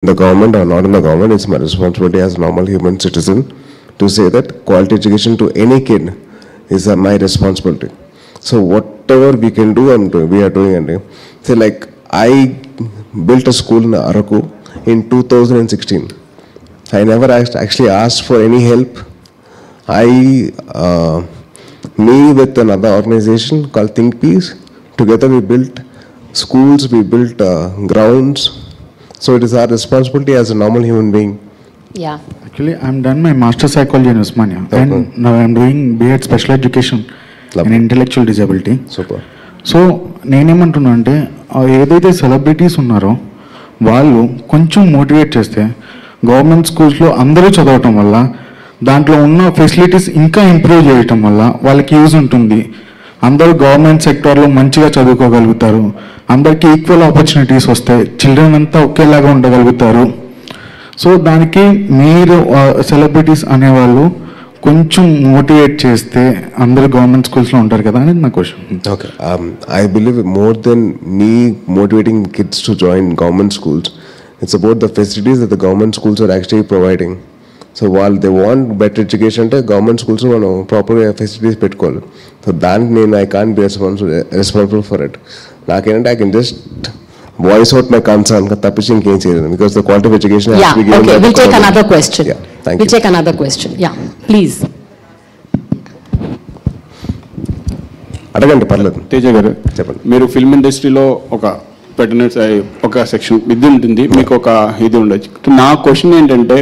the government or not in the government, it's my responsibility as a normal human citizen to say that quality education to any kid is my responsibility. So whatever we can do, we are doing. And say like I built a school in Araku in 2016. I never actually asked for any help. Me with another organization called Think Peace, together we built schools, we built grounds. So it is our responsibility as a normal human being. Yeah. Actually, I'm done my master psychology in Usmania, Okay. and now I'm doing B.Ed special education in intellectual disability. Super. So నేనేమంటున్నా అంటే ఏదైతే celebrities ఉన్నారో వాళ్ళు కొంచెం motivate చేస్తే government స్కూల్స్లో అందరూ చదవటం వల్ల దాంట్లో ఉన్న ఫెసిలిటీస్ ఇంకా ఇంప్రూవ్ చేయటం వల్ల వాళ్ళకి యూజ్ ఉంటుంది. అందరూ గవర్నమెంట్ సెక్టార్లో మంచిగా చదువుకోగలుగుతారు, అందరికీ ఈక్వల్ ఆపర్చునిటీస్ వస్తాయి, చిల్డ్రన్ అంతా ఒకేలాగా ఉండగలుగుతారు. సో దానికి మీరు సెలబ్రిటీస్ అనేవాళ్ళు కొంచెం మోటివేట్ చేస్తే అందరూ గవర్నమెంట్ స్కూల్స్లో ఉంటారు కదా అనేది నా question. Okay. I believe more than me motivating kids to join government schools, it's about the facilities that the government schools are actually providing. So while they want better education, government schools are proper facilities పెట్టుకోవాలి. So then I can't be responsible for it. I can just voice out my concern తప్పించి ఇంకేం చేయలేదు, because the quality of education has to be given. Okay, we'll take another question. Yeah, thank you. We'll take another question. Yeah, please. అడగండి, పర్లేదు. తేజ గారు చెప్పండి. మీరు film ఇండస్ట్రీలో ఒక సెక్షన్ ఇది ఉంటుంది, మీకు ఒక ఇది ఉండొచ్చు. నా క్వశ్చన్ ఏంటంటే,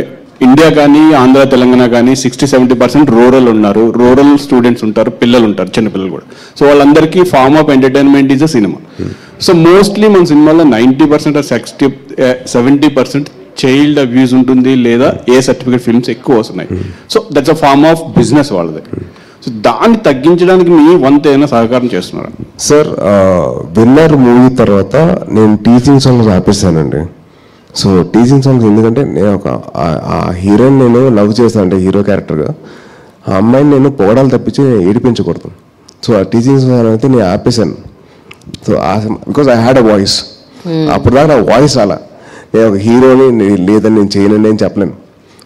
ఇండియా కానీ ఆంధ్ర తెలంగాణ కానీ 60-70% రూరల్ ఉన్నారు, రూరల్ స్టూడెంట్స్ ఉంటారు, పిల్లలు ఉంటారు, చిన్నపిల్లలు కూడా. సో వాళ్ళందరికీ form of entertainment is a cinema. So mostly మన సినిమాలో 90% 70% చైల్డ్ అబ్యూస్ ఉంటుంది, లేదా ఏ సర్టిఫికేట్ ఫిల్మ్స్ ఎక్కువ వస్తున్నాయి. So that's a form of business వాళ్ళది. సో దాన్ని తగ్గించడానికి మీ వంతు ఏమైనా సహకారం చేస్తున్నారా? సార్, విన్నర్ మూవీ తర్వాత నేను టీచింగ్ సాంగ్స్ ఆపేసానండి. సో టీచింగ్ సాంగ్స్ ఎందుకంటే నేను ఆ హీరోని నేను లవ్ చేస్తాను, అంటే హీరో క్యారెక్టర్గా ఆ అమ్మాయిని నేను పొగడాలు తప్పించి ఏడిపించకూడదు. సో ఆ టీచింగ్ సాంగ్ అయితే నేను ఆపేశాను. So because I had a voice. అప్పుడు దాకా నా వాయిస్ రాలా, నేను ఒక హీరోని లేదని నేను చేయను నేను చెప్పలేను.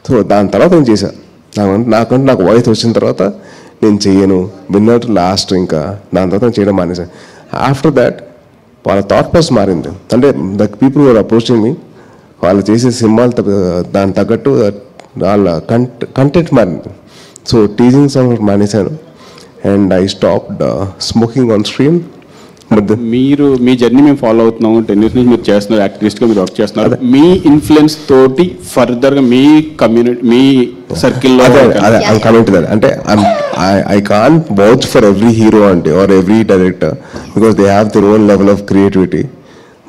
సో దాని తర్వాత నేను చేశాను, నాకు వాయిస్ వచ్చిన తర్వాత నేను చేయను, విన్నర్ లాస్ట్, ఇంకా దాని తర్వాత నేను చేయడం మానేశాను. ఆఫ్టర్ దాట్ వాళ్ళ థాట్ ప్రాసెస్ మారింది. అంటే the people are approaching me, వాళ్ళు చేసే సినిమాలు దానికి తగ్గట్టు వాళ్ళ కంటెంట్ మారింది. సో టీచింగ్ సాంగ్ మానేశాను, and I stopped smoking on stream. మీరు మీ జర్నీ మేము ఫాలో అవుతున్నాము, 10 years నుంచి మీరు చేస్తున్నారు, యాక్టివిస్ట్గా మీరు వర్క్ చేస్తున్నారు. మీ ఇన్ఫ్లుయెన్స్ తోటి ఫర్దర్గా మీ కమ్యూనిటీ, మీ సర్కిల్లో అంటే I can't vouch for every hero or every director because they have their own level of creativity.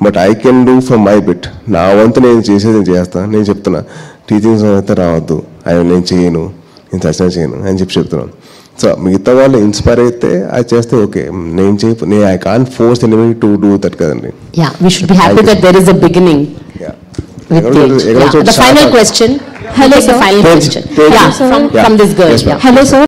But I can do for my bit. నా వంతు నేను చేసేది నేను చేస్తాను. నేను చెప్తున్నా, టీచింగ్ అయితే రావద్దు, నేను చేయను, నేను చచ్చినా చేయను అని చెప్తున్నాను. సో మిగతా వాళ్ళు ఇన్స్పైర్ అయితే అది చేస్తే ఓకే, నేను I can't force anybody to do that కదండి. Yeah, we should be happy that there is a beginning. Yeah. The final question. Hello, sir. The final question. Yeah, from this girl. Yes, Yeah. Hello, sir.